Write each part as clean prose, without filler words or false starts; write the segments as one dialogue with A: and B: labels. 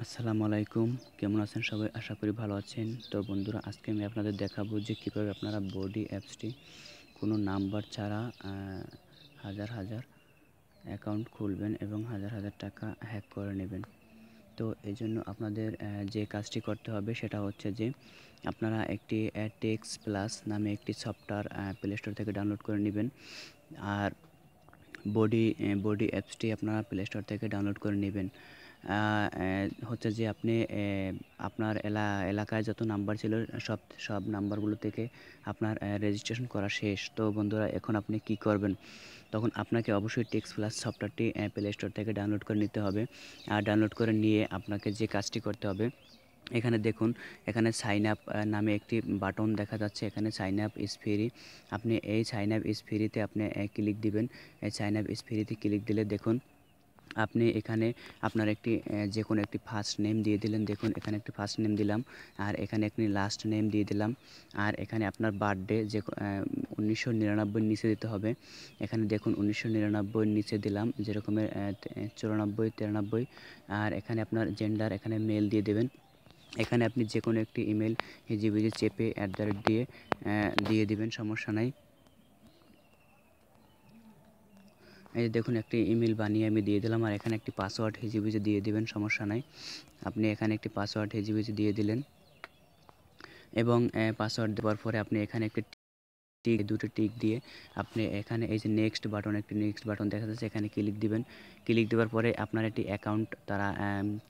A: আসসালামু আলাইকুম, কেমন আছেন সবাই? আশা করি ভালো আছেন। তো বন্ধুরা, আজকে আমি আপনাদের দেখাবো যে কীভাবে আপনারা বডি অ্যাপসটি কোনো নাম্বার ছাড়া হাজার হাজার অ্যাকাউন্ট খুলবেন এবং হাজার হাজার টাকা হ্যাক করে নেবেন। তো এই জন্য আপনাদের যে কাজটি করতে হবে সেটা হচ্ছে যে আপনারা একটি টেক্স প্লাস নামে একটি সফটওয়্যার প্লে স্টোর থেকে ডাউনলোড করে নেবেন। আর বডি অ্যাপসটি আপনারা প্লে স্টোর থেকে ডাউনলোড করে নেবেন। হচ্ছে যে আপনি আপনার এলাকায় যত নাম্বার ছিল সব নাম্বারগুলো থেকে আপনার রেজিস্ট্রেশন করা শেষ। তো বন্ধুরা, এখন আপনি কি করবেন? তখন আপনাকে অবশ্যই টেক্স প্লাস সফটওয়্যারটি প্লে স্টোর থেকে ডাউনলোড করে নিতে হবে। আর ডাউনলোড করে নিয়ে আপনাকে যে কাজটি করতে হবে, এখানে দেখুন, এখানে সাইন আপ নামে একটি বাটন দেখা যাচ্ছে। এখানে সাইন আপ ইজ ফ্রি। আপনি এই সাইন আপ ইজ ফ্রিতে আপনি ক্লিক দিবেন। এই সাইন আপ ইজ ফ্রিতে ক্লিক দিলে দেখুন আপনি এখানে আপনার একটি যে কোনো একটি ফার্স্ট নেম দিয়ে দিলেন। দেখুন এখানে একটি ফার্স্ট নেম দিলাম, আর এখানে একটি লাস্ট নেম দিয়ে দিলাম। আর এখানে আপনার বার্থডে যে 1999 নিচে দিতে হবে। এখানে দেখুন 1999 নিচে দিলাম, যেরকমের 94, 93। আর এখানে আপনার জেন্ডার এখানে মেল দিয়ে দেবেন। এখানে আপনি যে কোনো একটি ইমেল হিজিবিজি চেপে দিয়ে দিবেন, সমস্যা নাই। এই যে দেখুন, একটি ইমেল বানিয়ে আমি দিয়ে দিলাম। আর এখানে একটি পাসওয়ার্ড হিজিবিজি দিয়ে দিবেন, সমস্যা নাই। আপনি এখানে একটি পাসওয়ার্ড হিজিবিজি দিয়ে দিলেন এবং পাসওয়ার্ড দেওয়ার পরে আপনি এখানে একটি দুটো টিক দিয়ে আপনি এখানে এই যে নেক্সট বাটন দেখা যাচ্ছে, এখানে ক্লিক দিবেন। ক্লিক দেওয়ার পরে আপনার একটি অ্যাকাউন্ট তারা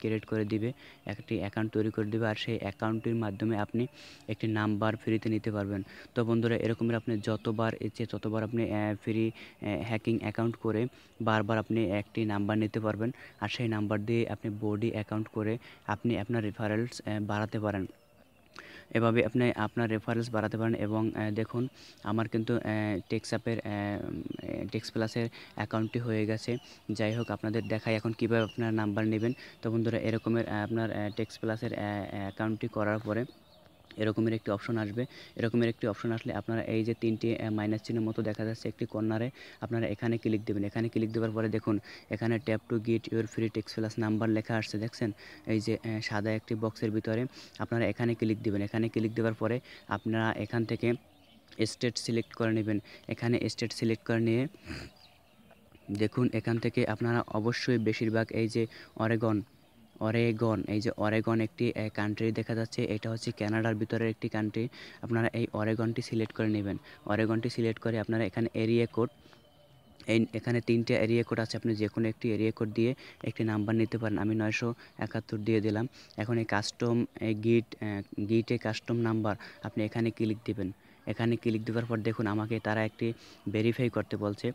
A: ক্রিয়েট করে দিবে, একটি অ্যাকাউন্ট তৈরি করে দিবে। আর সেই অ্যাকাউন্টের মাধ্যমে আপনি একটি নাম্বার ফ্রিতে নিতে পারবেন। তো বন্ধুরা, এরকমের আপনি যতবার ইচ্ছে ততবার আপনি ফ্রি হ্যাকিং অ্যাকাউন্ট করে বারবার আপনি একটি নাম্বার নিতে পারবেন। আর সেই নাম্বার দিয়ে আপনি বডি অ্যাকাউন্ট করে আপনি আপনার রেফারেলস বাড়াতে পারেন। এভাবে আপনি আপনার রেফারেন্স বাড়াতে পারেন। এবং দেখুন, আমার কিন্তু টেক্স প্লাসের অ্যাকাউন্টটি হয়ে গেছে। যাই হোক, আপনাদের দেখাই এখন কীভাবে আপনার নাম্বার নেবেন। তো বন্ধুরা, এরকমের আপনার টেক্স প্লাসের অ্যাকাউন্টটি করার পরে এরকমের একটি অপশন আসবে। এরকমের একটি অপশন আসলে আপনারা এই যে তিনটি মাইনাস চিহ্নের মতো দেখা যাচ্ছে একটি কর্নারে, আপনারা এখানে ক্লিক দেবেন। এখানে ক্লিক দেওয়ার পরে দেখুন এখানে tap to get your free text plus number লেখা আসছে, দেখছেন? এই যে সাদা একটি বক্সের ভিতরে আপনারা এখানে ক্লিক দেবেন। এখানে ক্লিক দেওয়ার পরে আপনারা এখান থেকে স্টেট সিলেক্ট করে নেবেন। এখানে স্টেট সিলেক্ট করে নিয়ে দেখুন এখান থেকে আপনারা অবশ্যই বেশিরভাগ এই যে এই যে অরেগন একটি কান্ট্রি দেখা যাচ্ছে, এটা হচ্ছে কানাডার ভিতরের একটি কান্ট্রি। আপনারা এই অরেগনটি সিলেক্ট করে নেবেন। অরেগনটি সিলেক্ট করে আপনারা এখানে এরিয়া কোড, এখানে 3টে এরিয়া কোড আছে, আপনি যে কোনো একটি এরিয়া কোড দিয়ে একটি নাম্বার নিতে পারেন। আমি 971 দিয়ে দিলাম। এখন এই কাস্টম গিটে কাস্টম নাম্বার আপনি এখানে ক্লিক দিবেন। এখানে ক্লিক দেওয়ার পর দেখুন আমাকে তারা একটি ভেরিফাই করতে বলছে।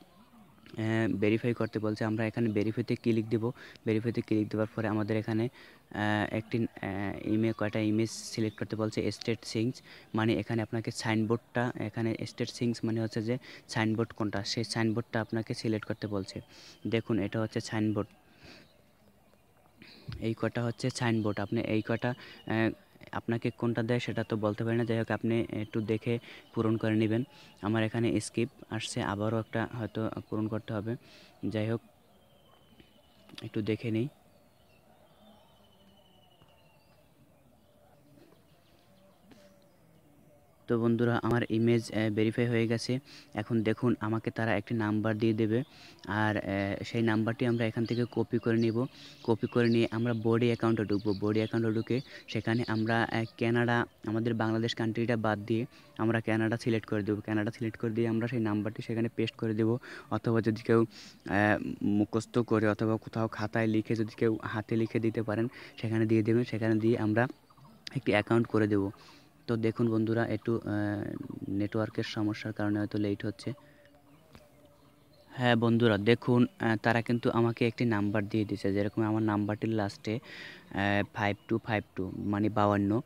A: আমরা এখানে ভেরিফাইতে ক্লিক দেব। ভেরিফাইতে ক্লিক দেওয়ার পরে আমাদের এখানে একটি কয়টা ইমেজ সিলেক্ট করতে বলছে। স্টেট সিঙ্কস মানে এখানে আপনাকে সাইনবোর্ডটা, এখানে স্টেট সিঙ্কস মানে হচ্ছে যে সাইনবোর্ড কোনটা, সেই সাইনবোর্ডটা আপনাকে সিলেক্ট করতে বলছে। দেখুন এটা হচ্ছে সাইনবোর্ড, এই কটা হচ্ছে সাইনবোর্ড। আপনি এই কটা আপনাকে কোনটা দেয় সেটা তো বলতে পারি না। যাই হোক, আপনি একটু দেখে পূরণ করে নেবেন। আমার এখানে স্কিপ আসছে, আবারও একটা হয়তো পূরণ করতে হবে। যাই হোক, একটু দেখে নিই। তো বন্ধুরা, আমার ইমেজ ভেরিফাই হয়ে গেছে। এখন দেখুন আমাকে তারা একটি নাম্বার দিয়ে দেবে। আর সেই নাম্বারটি আমরা এখান থেকে কপি করে নিব। কপি করে নিয়ে আমরা বডি অ্যাকাউন্টে ঢুকবো। বডি অ্যাকাউন্টে ঢুকে সেখানে আমরা কানাডা, আমাদের বাংলাদেশ কান্ট্রিটা বাদ দিয়ে আমরা কানাডা সিলেক্ট করে দেবো। কানাডা সিলেক্ট করে দিয়ে আমরা সেই নাম্বারটি সেখানে পেস্ট করে দেবো। অথবা যদি কেউ মুখস্থ করে অথবা কোথাও খাতায় লিখে, যদি কেউ হাতে লিখে দিতে পারেন সেখানে দিয়ে দেবেন। সেখানে দিয়ে আমরা একটি অ্যাকাউন্ট করে দেবো। তো দেখুন বন্ধুরা, একটু নেটওয়ার্কের সমস্যার কারণে হয়তো লেট হচ্ছে। হ্যাঁ বন্ধুরা, দেখুন তারা কিন্তু আমাকে একটি নাম্বার দিয়ে দিয়েছে, যেরকম আমার নাম্বারটির লাস্টে 5252 মানে 52।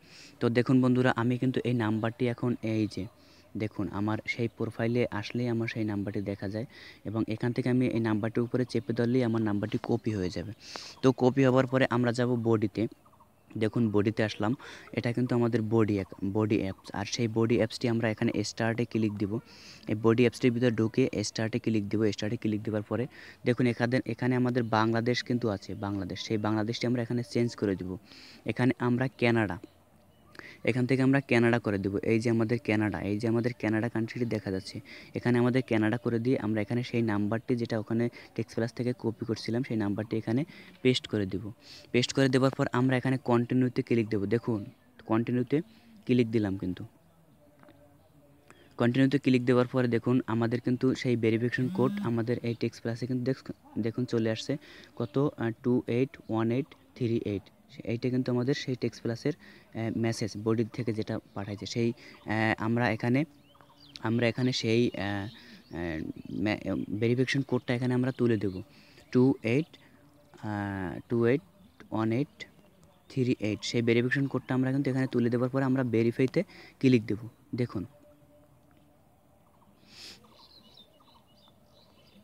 A: তো দেখুন বন্ধুরা, আমি কিন্তু এই নাম্বারটি এখন এই যে দেখুন আমার সেই প্রোফাইলে আসলেই আমার সেই নাম্বারটি দেখা যায়। এবং এখান থেকে আমি এই নাম্বারটির উপরে চেপে ধরলেই আমার নাম্বারটি কপি হয়ে যাবে। তো কপি হওয়ার পরে আমরা যাব বডিতে। দেখুন বডিতে আসলাম, এটা কিন্তু আমাদের বডি অ্যাপস। আর সেই বডি অ্যাপসটি আমরা এখানে স্টার্টে ক্লিক দিব। এই বডি অ্যাপসটির ভিতরে ঢুকে স্টার্টে ক্লিক দিব। স্টার্টে ক্লিক দেওয়ার পরে দেখুন এখানে আমাদের বাংলাদেশ কিন্তু আছে, বাংলাদেশ। সেই বাংলাদেশটি আমরা এখানে চেঞ্জ করে দিব। এখানে আমরা কানাডা, এখান থেকে আমরা কানাডা করে দেবো। এই যে আমাদের কানাডা, এই যে আমাদের কানাডা কান্ট্রিটি দেখা যাচ্ছে, এখানে আমাদের কানাডা করে দিয়ে আমরা এখানে সেই নাম্বারটি যেটা ওখানে টেক্সট প্লাস থেকে কপি করছিলাম সেই নাম্বারটি এখানে পেস্ট করে দেব। পেস্ট করে দেওয়ার পর আমরা এখানে কন্টিনিউতে ক্লিক দেবো। দেখুন কন্টিনিউতে ক্লিক দিলাম, কিন্তু কন্টিনিউতে ক্লিক দেওয়ার পরে দেখুন আমাদের কিন্তু সেই ভেরিফিকেশন কোড আমাদের এই টেক্সট প্লাসে কিন্তু দেখুন চলে আসছে কত, 281838। এইটা কিন্তু আমাদের সেই টেক্সট প্লাসের মেসেজ বডির থেকে যেটা পাঠাইছে সেই আমরা এখানে সেই ভেরিফিকেশন কোডটা এখানে আমরা তুলে দেব, 281838। সেই ভেরিফিকেশন কোডটা আমরা কিন্তু এখানে তুলে দেওয়ার পরে আমরা ভেরিফাইতে ক্লিক দেব। দেখুন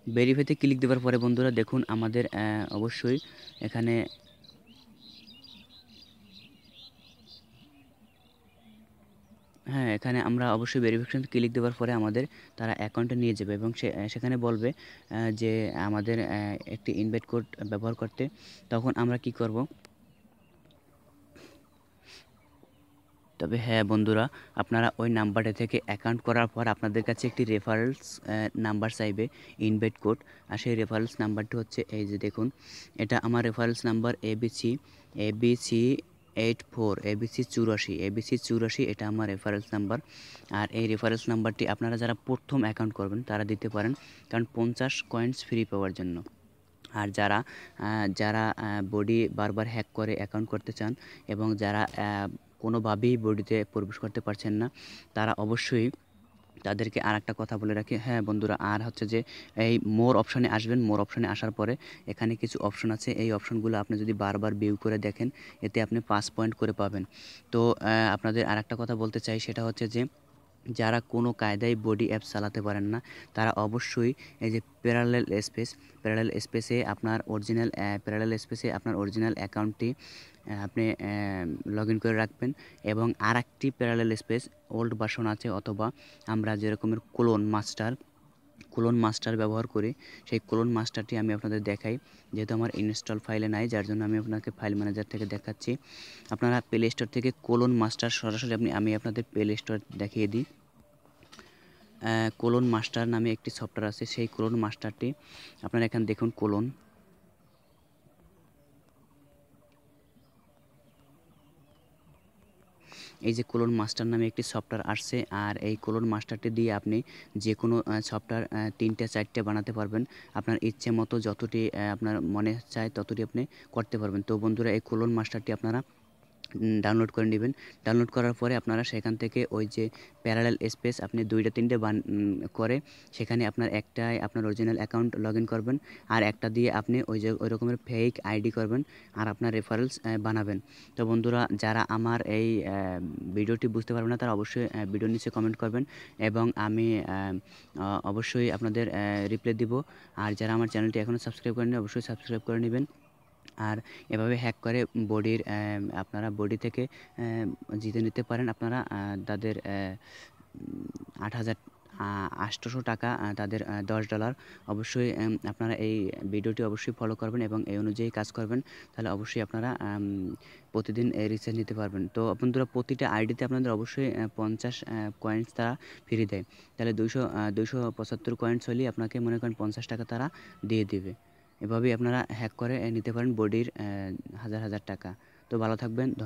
A: ভেরিফাইতে ক্লিক দেওয়ার পরে বন্ধুরা দেখুন আমাদের অবশ্যই এখানে এখানে আমরা অবশ্যই ভেরিফিকেশন ক্লিক দেওয়ার পরে আমাদের তারা অ্যাকাউন্টে নিয়ে যাবে এবং সেখানে বলবে যে আমাদের একটি ইনভাইট কোড ব্যবহার করতে। তখন আমরা কি করব, তবে হ্যাঁ বন্ধুরা, আপনারা ওই নাম্বারটা থেকে অ্যাকাউন্ট করার পর আপনাদের কাছে একটি রেফারেলস নাম্বার চাইবে, ইনভাইট কোড। আর সেই রেফারেলস নাম্বারটি হচ্ছে এই যে দেখুন, এটা আমার রেফারেলস নাম্বার এবিসি 84 এবিসি 84 এটা আমার রেফারেলস নাম্বার। আর এই রেফারেলস নাম্বারটি আপনারা যারা প্রথম অ্যাকাউন্ট করবেন তারা দিতে পারেন, কারণ 50 কয়েন্স ফ্রি পাওয়ার জন্য। আর যারা যারা বডি বারবার হ্যাক করে অ্যাকাউন্ট করতে চান এবং যারা কোনোভাবেই বডিতে প্রবেশ করতে পারছেন না, তারা অবশ্যই তাদেরকে আর একটা কথা বলে রাখি, হ্যাঁ বন্ধুরা, আর হচ্ছে যে এই মোর অপশানে আসবেন। মোর অপশানে আসার পরে এখানে কিছু অপশন আছে, এই অপশনগুলো আপনি যদি বারবার ভিউ করে দেখেন এতে আপনি 5 পয়েন্ট করে পাবেন। তো আপনাদের আর একটা কথা বলতে চাই, সেটা হচ্ছে যে যারা কোনো কায়দায় বডি অ্যাপস চালাতে পারেন না তারা অবশ্যই এই যে প্যারালেল স্পেসে আপনার অরিজিনাল অ্যাকাউন্টটি আপনি লগ ইন করে রাখবেন এবং আর একটি প্যারালেল স্পেস ওল্ড ভার্সন আছে, অথবা আমরা যেরকমের ক্লোন মাস্টার ব্যবহার করি সেই ক্লোন মাস্টারটি আমি আপনাদের দেখাই, যেহেতু আমার ইনস্টল ফাইলে নাই, যার জন্য আমি আপনাকে ফাইল ম্যানেজার থেকে দেখাচ্ছি। আপনারা প্লে স্টোর থেকে ক্লোন মাস্টার সরাসরি আমি আপনাদের প্লে স্টোর দেখিয়ে দিই। ক্লোন মাস্টার নামে একটি সফটওয়্যার আছে, সেই ক্লোন মাস্টারটি আপনারা এখানে দেখুন, এই যে ক্লোন মাস্টার নামে একটি সফটওয়্যার আসছে। আর এই ক্লোন মাস্টারটি দিয়ে আপনি যে কোনো সফটওয়্যার 3টে 4টে বানাতে পারবেন, আপনার ইচ্ছে মতো যতটি আপনার মনে চায় ততটি আপনি করতে পারবেন। তো বন্ধুরা, এই ক্লোন মাস্টারটি আপনারা ডাউনলোড করে নেবেন। ডাউনলোড করার পরে আপনারা সেখান থেকে ওই যে প্যারালেল স্পেস আপনি 2টা 3টে করে সেখানে আপনার একটায় আপনার অরিজিনাল অ্যাকাউন্ট লগ ইন করবেন, আর একটা দিয়ে আপনি ওই রকমের ফেক আইডি করবেন আর আপনার রেফারেলস বানাবেন। তো বন্ধুরা, যারা আমার এই ভিডিওটি বুঝতে পারবেন না তারা অবশ্যই ভিডিওর নিচে কমেন্ট করবেন এবং আমি অবশ্যই আপনাদের রিপ্লাই দিব। আর যারা আমার চ্যানেলটি এখনও সাবস্ক্রাইব করেননি অবশ্যই সাবস্ক্রাইব করে নেবেন। আর এভাবে হ্যাক করে আপনারা বডি থেকে জিতে নিতে পারেন আপনারা তাদের 8,800 টাকা, তাদের $10। অবশ্যই আপনারা এই ভিডিওটি অবশ্যই ফলো করবেন এবং এই অনুযায়ী কাজ করবেন, তাহলে অবশ্যই আপনারা প্রতিদিন রিচার্জ নিতে পারবেন। তো বন্ধুরা, প্রতিটা আইডিতে আপনাদের অবশ্যই 50 কয়েন্স তারা ফ্রি দেয়, তাহলে 275 কয়েন্স হলেই আপনাকে মনে করেন 50 টাকা তারা দিয়ে দেবে। এভাবেই আপনারা হ্যাক করে নিতে পারেন বডির হাজার হাজার টাকা। তো ভালো থাকবেন, ধন্যবাদ।